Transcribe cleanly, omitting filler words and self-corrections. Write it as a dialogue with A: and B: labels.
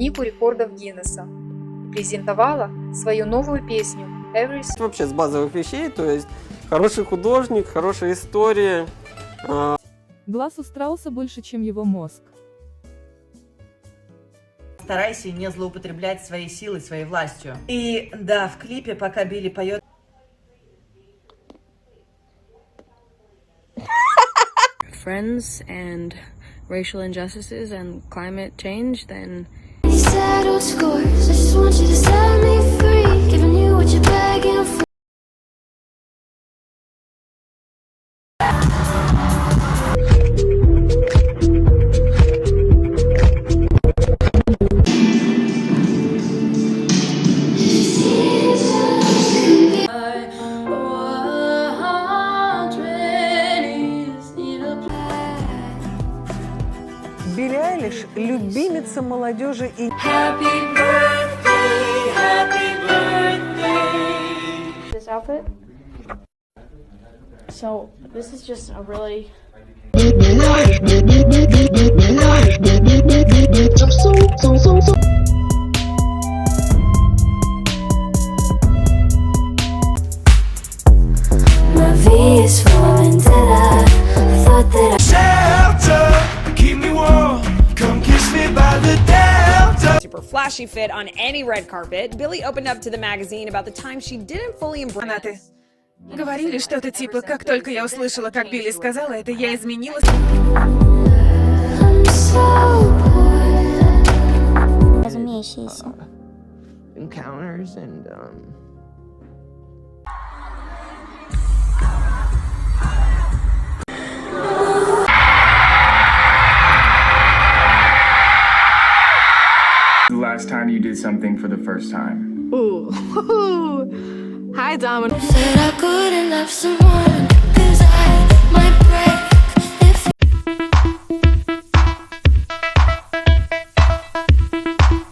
A: книгу рекордов Гиннесса. Презентовала свою новую песню «Every...»
B: Вообще с базовых вещей, то есть хороший художник, хорошая история.
C: Глаз у страуса больше, чем его мозг.
D: Старайся не злоупотреблять своей силой, своей властью. И да, в клипе, пока Билли поет...
E: Friends and racial injustices and climate change, then
F: settled scores. I just want you to set me free, giving you what you're begging for.
G: Билли Айлиш – любимица молодежи и...
F: Happy birthday.
H: This outfit. So this is just a really
F: My V is for vendetta. I thought that
I: super flashy fit on any red carpet, Billie opened up to the magazine about the time she didn't fully embrace.
J: Говорили что-то типа, как только я услышала, как Билли сказала это, я изменилась.
F: I'm so bored.
H: разумеющееся.
B: Encounters and
K: The last time you did something for the first time.
J: Ooh. Hi, Dominic.
F: Said I couldn't love someone